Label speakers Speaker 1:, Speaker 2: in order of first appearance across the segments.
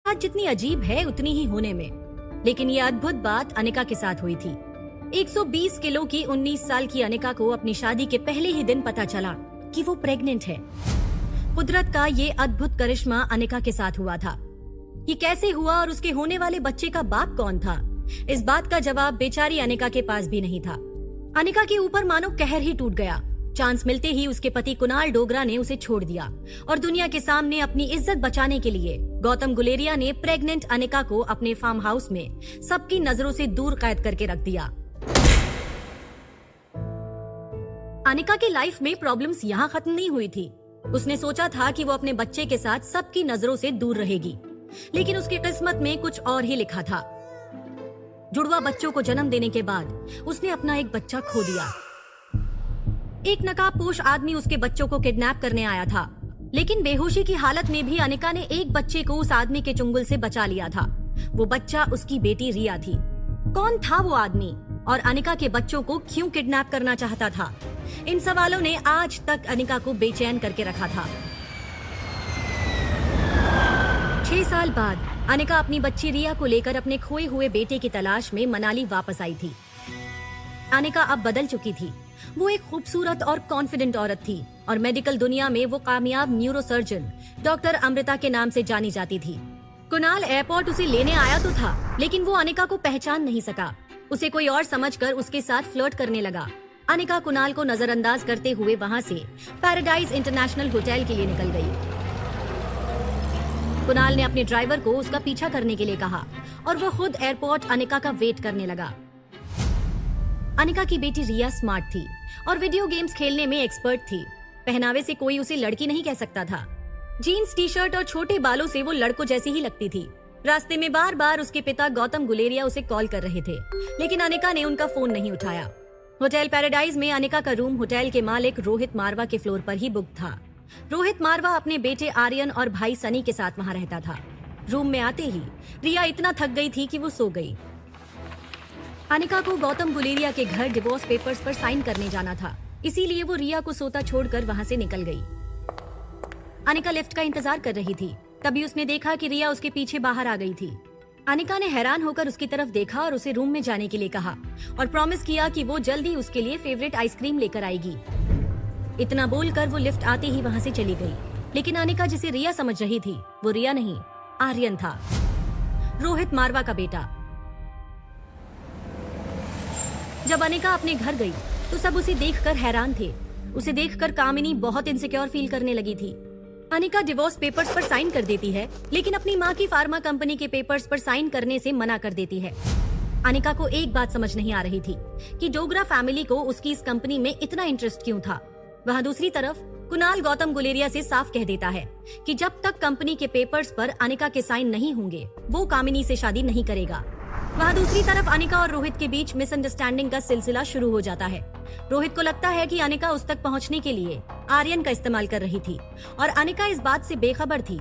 Speaker 1: बात जितनी अजीब है उतनी ही होने में, लेकिन ये अद्भुत बात अनिका के साथ हुई थी। 120 किलो की 19 साल की अनिका को अपनी शादी के पहले ही दिन पता चला कि वो प्रेग्नेंट है। कुदरत का ये अद्भुत करिश्मा अनिका के साथ हुआ था। ये कैसे हुआ और उसके होने वाले बच्चे का बाप कौन था, इस बात का जवाब बेचारी अनिका के पास भी नहीं था। अनिका के ऊपर मानो कहर ही टूट गया। चांस मिलते ही उसके पति कुणाल डोगरा ने उसे छोड़ दिया और दुनिया के सामने अपनी इज्जत बचाने के लिए गौतम गुलेरिया ने प्रेग्नेंट अनिका को अपने फार्म हाउस में सबकी नजरों से दूर कैद करके रख दिया। अनिका की लाइफ में प्रॉब्लम्स यहाँ खत्म नहीं हुई थी। उसने सोचा था कि वो अपने बच्चे के साथ सबकी नजरों से दूर रहेगी, लेकिन उसकी किस्मत में कुछ और ही लिखा था। जुड़वा बच्चों को जन्म देने के बाद उसने अपना एक बच्चा खो दिया। एक नकाबपोश आदमी उसके बच्चों को किडनैप करने आया था, लेकिन बेहोशी की हालत में भी अनिका ने एक बच्चे को उस आदमी के चुंगल से बचा लिया था। वो बच्चा उसकी बेटी रिया थी। कौन था वो आदमी और अनिका के बच्चों को क्यों किडनैप करना चाहता था? इन सवालों ने आज तक अनिका को बेचैन करके रखा था। 6 साल बाद अनिका अपनी बच्ची रिया को लेकर अपने खोए हुए बेटे की तलाश में मनाली वापस आई थी। अनिका अब बदल चुकी थी। वो एक खूबसूरत और कॉन्फिडेंट औरत थी और मेडिकल दुनिया में वो कामयाब न्यूरोसर्जन डॉक्टर अमृता के नाम से जानी जाती थी। कुणाल एयरपोर्ट उसे लेने आया तो था, लेकिन वो अनिका को पहचान नहीं सका। उसे कोई और समझकर उसके साथ फ्लर्ट करने लगा। अनिका कुणाल को नजरअंदाज करते हुए वहाँ से पैराडाइज इंटरनेशनल होटल के लिए निकल गई। कुणाल ने अपने ड्राइवर को उसका पीछा करने के लिए कहा और वो खुद एयरपोर्ट अनिका का वेट करने लगा। अनिका की बेटी रिया स्मार्ट थी और वीडियो गेम्स खेलने में एक्सपर्ट थी। पहनावे से कोई उसे लड़की नहीं कह सकता था। जीन्स, टी शर्ट और छोटे बालों से वो लड़कों जैसी ही लगती थी। रास्ते में बार बार उसके पिता गौतम गुलेरिया उसे कॉल कर रहे थे, लेकिन अनिका ने उनका फोन नहीं उठाया। होटल पैराडाइज में अनिका का रूम होटल के मालिक रोहित मारवा के फ्लोर पर ही बुक था। रोहित मारवा अपने बेटे आर्यन और भाई सनी के साथ वहाँ रहता था। रूम में आते ही रिया इतना थक गई थी कि वो सो गई। अनिका को गौतम गुलेरिया के घर डिवोर्स पेपर्स पर साइन करने जाना था, इसीलिए वो रिया को सोता छोड़कर वहाँ से निकल गई। अनिका लिफ्ट का इंतजार कर रही थी, तभी उसने देखा कि रिया उसके पीछे बाहर आ गई थी। अनिका ने हैरान होकर उसकी तरफ देखा और उसे रूम में जाने के लिए कहा और प्रॉमिस किया कि वो जल्दी उसके लिए फेवरेट आइसक्रीम लेकर आएगी। इतना बोलकर वो लिफ्ट आते ही वहाँ से चली गई, लेकिन अनिका जिसे रिया समझ रही थी वो रिया नहीं, आर्यन था, रोहित मारवा का बेटा। जब अनिका अपने घर गई तो सब उसे देखकर हैरान थे। उसे देखकर कामिनी बहुत इनसिक्योर फील करने लगी थी। अनिका डिवोर्स पेपर्स पर साइन कर देती है, लेकिन अपनी माँ की फार्मा कंपनी के पेपर्स पर साइन करने से मना कर देती है। अनिका को एक बात समझ नहीं आ रही थी कि डोगरा फैमिली को उसकी इस कंपनी में इतना इंटरेस्ट क्यों था। वहाँ दूसरी तरफ कुणाल गौतम गुलेरिया से साफ कह देता है कि जब तक कंपनी के पेपर्स पर अनिका के साइन नहीं होंगे वो कामिनी से शादी नहीं करेगा। वहाँ दूसरी तरफ अनिका और रोहित के बीच मिसअंडरस्टैंडिंग का सिलसिला शुरू हो जाता है। रोहित को लगता है कि अनिका उस तक पहुँचने के लिए आर्यन का इस्तेमाल कर रही थी और अनिका इस बात से बेखबर थी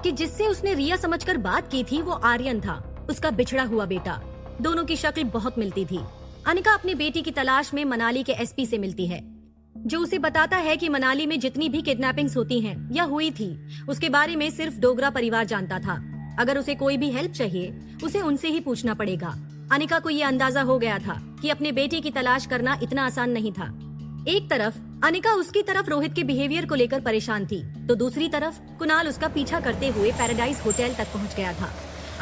Speaker 1: कि जिससे उसने रिया समझकर बात की थी वो आर्यन था, उसका बिछड़ा हुआ बेटा। दोनों की शक्ल बहुत मिलती थी। अनिका अपनी बेटी की तलाश में मनाली के एसपी से मिलती है, जो उसे बताता है कि मनाली में जितनी भी किडनैपिंग्स होती हैं या हुई थी उसके बारे में सिर्फ डोगरा परिवार जानता था। अगर उसे कोई भी हेल्प चाहिए उसे उनसे ही पूछना पड़ेगा। अनिका को ये अंदाजा हो गया था कि अपने बेटे की तलाश करना इतना आसान नहीं था। एक तरफ अनिका उसकी तरफ रोहित के बिहेवियर को लेकर परेशान थी, तो दूसरी तरफ कुणाल उसका पीछा करते हुए पैराडाइज होटल तक पहुंच गया था।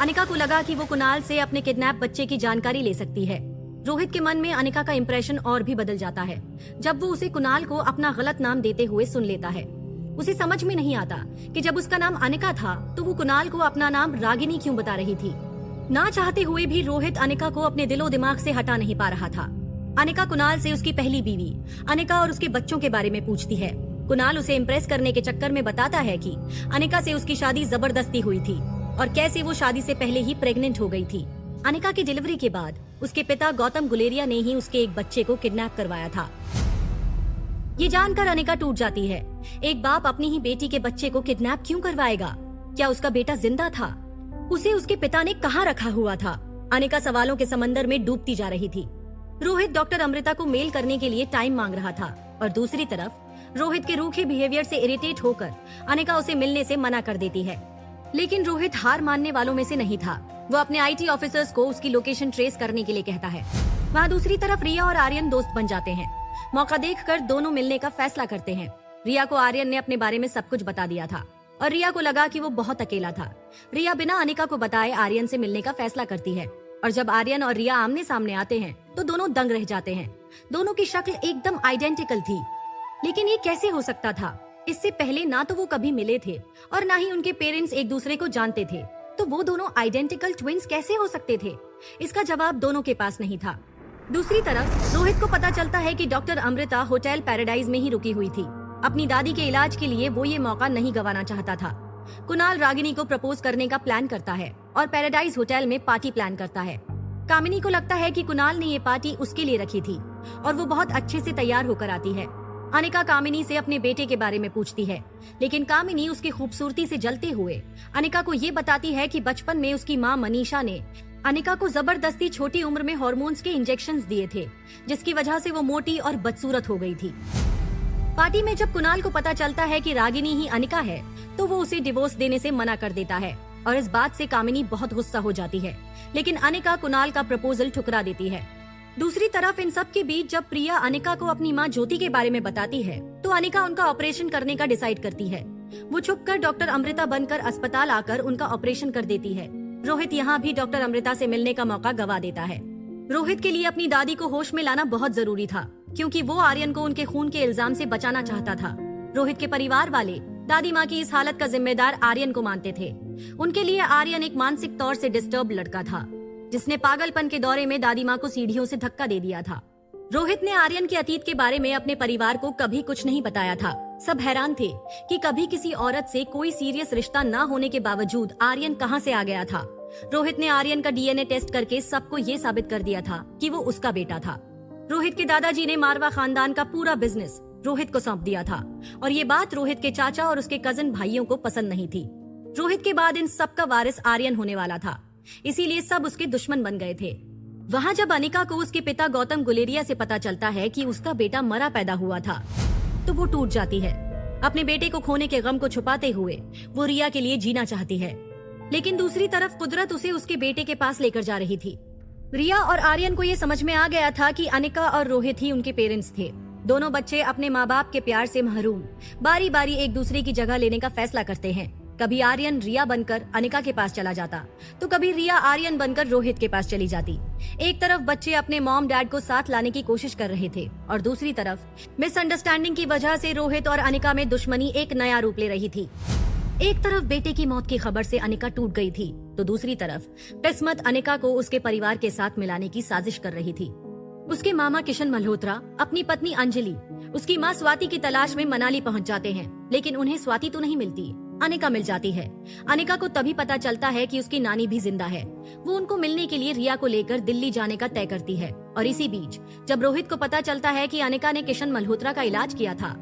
Speaker 1: अनिका को लगा कि वो कुणाल से अपने किडनैप बच्चे की जानकारी ले सकती है। रोहित के मन में अनिका का इंप्रेशन और भी बदल जाता है जब वो उसे कुणाल को अपना गलत नाम देते हुए सुन लेता है। उसे समझ में नहीं आता कि जब उसका नाम अनिका था तो वो कुणाल को अपना नाम रागिनी क्यों बता रही थी। ना चाहते हुए भी रोहित अनिका को अपने दिलो दिमाग से हटा नहीं पा रहा था। अनिका कुणाल से उसकी पहली बीवी अनिका और उसके बच्चों के बारे में पूछती है। कुणाल उसे इम्प्रेस करने के चक्कर में बताता है कि अनिका से उसकी शादी जबरदस्ती हुई थी और कैसे वो शादी से पहले ही प्रेग्नेंट हो गई थी। अनिका की डिलीवरी के बाद उसके पिता गौतम गुलेरिया ने ही उसके एक बच्चे को किडनैप करवाया था। ये जानकर अनिका टूट जाती है। एक बाप अपनी ही बेटी के बच्चे को किडनैप क्यों करवाएगा? क्या उसका बेटा जिंदा था? उसे उसके पिता ने कहाँ रखा हुआ था? अनिका सवालों के समंदर में डूबती जा रही थी। रोहित डॉक्टर अमृता को मेल करने के लिए टाइम मांग रहा था और दूसरी तरफ रोहित के रूखे बिहेवियर से इरिटेट होकर अनिका उसे मिलने से मना कर देती है। लेकिन रोहित हार मानने वालों में से नहीं था। वो अपने IT ऑफिसर्स को उसकी लोकेशन ट्रेस करने के लिए कहता है। वहाँ दूसरी तरफ रिया और आर्यन दोस्त बन जाते हैं। मौका देखकर दोनों मिलने का फैसला करते हैं। रिया को आर्यन ने अपने बारे में सब कुछ बता दिया था और रिया को लगा कि वो बहुत अकेला था। रिया बिना अनिका को बताए आर्यन से मिलने का फैसला करती है और जब आर्यन और रिया आमने सामने आते हैं तो दोनों दंग रह जाते हैं। दोनों की शक्ल एकदम आइडेंटिकल थी। लेकिन ये कैसे हो सकता था? इससे पहले ना तो वो कभी मिले थे और ना ही उनके पेरेंट्स एक दूसरे को जानते थे, तो वो दोनों आइडेंटिकल ट्विंस कैसे हो सकते थे? इसका जवाब दोनों के पास नहीं था। दूसरी तरफ रोहित को पता चलता है कि डॉक्टर अमृता होटल पैराडाइज में ही रुकी हुई थी। अपनी दादी के इलाज के लिए वो ये मौका नहीं गंवाना चाहता था। कुणाल रागिनी को प्रपोज करने का प्लान करता है और पैराडाइज होटल में पार्टी प्लान करता है। कामिनी को लगता है कि कुणाल ने ये पार्टी उसके लिए रखी थी और वो बहुत अच्छे से तैयार होकर आती है। अनिका कामिनी से अपने बेटे के बारे में पूछती है, लेकिन कामिनी उसकी खूबसूरती से जलते हुए अनिका को ये बताती है कि बचपन में उसकी माँ मनीषा ने अनिका को जबरदस्ती छोटी उम्र में हार्मोन्स के इंजेक्शंस दिए थे, जिसकी वजह से वो मोटी और बदसूरत हो गई थी। पार्टी में जब कुणाल को पता चलता है कि रागिनी ही अनिका है, तो वो उसे डिवोर्स देने से मना कर देता है और इस बात से कामिनी बहुत गुस्सा हो जाती है। लेकिन अनिका कुणाल का प्रपोजल ठुकरा देती है। दूसरी तरफ इन सब के बीच जब प्रिया अनिका को अपनी माँ ज्योति के बारे में बताती है, तो अनिका उनका ऑपरेशन करने का डिसाइड करती है। वो छुपकर डॉक्टर अमृता बनकर अस्पताल आकर उनका ऑपरेशन कर देती है। रोहित यहाँ भी डॉक्टर अमृता से मिलने का मौका गवा देता है। रोहित के लिए अपनी दादी को होश में लाना बहुत जरूरी था, क्योंकि वो आर्यन को उनके खून के इल्जाम से बचाना चाहता था। रोहित के परिवार वाले दादी माँ की इस हालत का जिम्मेदार आर्यन को मानते थे। उनके लिए आर्यन एक मानसिक तौर से डिस्टर्ब लड़का था, जिसने पागलपन के दौरे में दादी माँ को सीढ़ियों से धक्का दे दिया था। रोहित ने आर्यन के अतीत के बारे में अपने परिवार को कभी कुछ नहीं बताया था। सब हैरान थे कि कभी किसी औरत से कोई सीरियस रिश्ता न होने के बावजूद आर्यन कहां से आ गया था। रोहित ने आर्यन का DNA टेस्ट करके सबको ये साबित कर दिया था कि वो उसका बेटा था। रोहित के दादाजी ने मारवा खानदान का पूरा बिजनेस रोहित को सौंप दिया था और ये बात रोहित के चाचा और उसके कजिन भाइयों को पसंद नहीं थी। रोहित के बाद इन सब का वारिस आर्यन होने वाला था, इसीलिए सब उसके दुश्मन बन गए थे। वहाँ जब अनिका को उसके पिता गौतम गुलेरिया से पता चलता है कि उसका बेटा मरा पैदा हुआ था, तो वो टूट जाती है। अपने बेटे को खोने के गम को छुपाते हुए वो रिया के लिए जीना चाहती है, लेकिन दूसरी तरफ कुदरत उसे उसके बेटे के पास लेकर जा रही थी। रिया और आर्यन को ये समझ में आ गया था कि अनिका और रोहित ही उनके पेरेंट्स थे। दोनों बच्चे अपने माँ बाप के प्यार से महरूम बारी बारी एक दूसरे की जगह लेने का फैसला करते हैं। कभी आर्यन रिया बनकर अनिका के पास चला जाता, तो कभी रिया आर्यन बनकर रोहित के पास चली जाती। एक तरफ बच्चे अपने मॉम डैड को साथ लाने की कोशिश कर रहे थे और दूसरी तरफ मिसअंडरस्टैंडिंग की वजह से रोहित और अनिका में दुश्मनी एक नया रूप ले रही थी। एक तरफ बेटे की मौत की खबर से अनिका टूट गई थी, तो दूसरी तरफ किस्मत अनिका को उसके परिवार के साथ मिलाने की साजिश कर रही थी। उसके मामा किशन मल्होत्रा अपनी पत्नी अंजलि, उसकी माँ स्वाति की तलाश में मनाली पहुँच जाते हैं, लेकिन उन्हें स्वाति तो नहीं मिलती, अनिका मिल जाती है। अनिका को तभी पता चलता है कि उसकी नानी भी जिंदा है। वो उनको मिलने के लिए रिया को लेकर दिल्ली जाने का तय करती है और इसी बीच जब रोहित को पता चलता है कि अनिका ने किशन मल्होत्रा का इलाज किया था,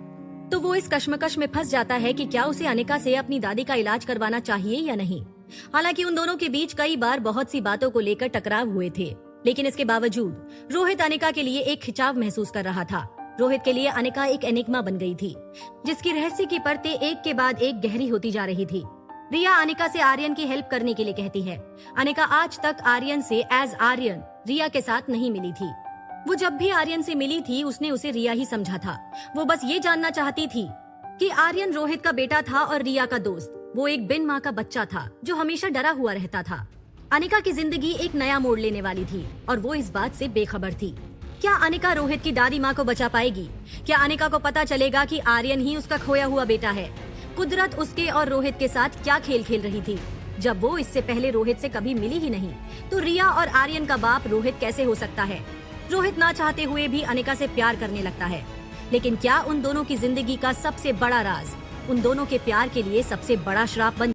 Speaker 1: तो वो इस कश्मकश में फंस जाता है कि क्या उसे अनिका से अपनी दादी का इलाज करवाना चाहिए या नहीं। हालांकि उन दोनों के बीच कई बार बहुत सी बातों को लेकर टकराव हुए थे, लेकिन इसके बावजूद रोहित अनिका के लिए एक खिंचाव महसूस कर रहा था। रोहित के लिए अनिका एक एनिग्मा बन गई थी, जिसकी रहस्य की परतें एक के बाद एक गहरी होती जा रही थी। रिया अनिका से आर्यन की हेल्प करने के लिए कहती है। अनिका आज तक आर्यन से एज आर्यन रिया के साथ नहीं मिली थी। वो जब भी आर्यन से मिली थी उसने उसे रिया ही समझा था। वो बस ये जानना चाहती थी कि आर्यन रोहित का बेटा था और रिया का दोस्त। वो एक बिन माँ का बच्चा था जो हमेशा डरा हुआ रहता था। अनिका की जिंदगी एक नया मोड़ लेने वाली थी और वो इस बात से बेखबर थी। क्या अनिका रोहित की दादी माँ को बचा पाएगी? क्या अनिका को पता चलेगा कि आर्यन ही उसका खोया हुआ बेटा है? कुदरत उसके और रोहित के साथ क्या खेल खेल रही थी? जब वो इससे पहले रोहित से कभी मिली ही नहीं, तो रिया और आर्यन का बाप रोहित कैसे हो सकता है? रोहित ना चाहते हुए भी अनिका से प्यार करने लगता है, लेकिन क्या उन दोनों की जिंदगी का सबसे बड़ा राज उन दोनों के प्यार के लिए सबसे बड़ा श्राप बन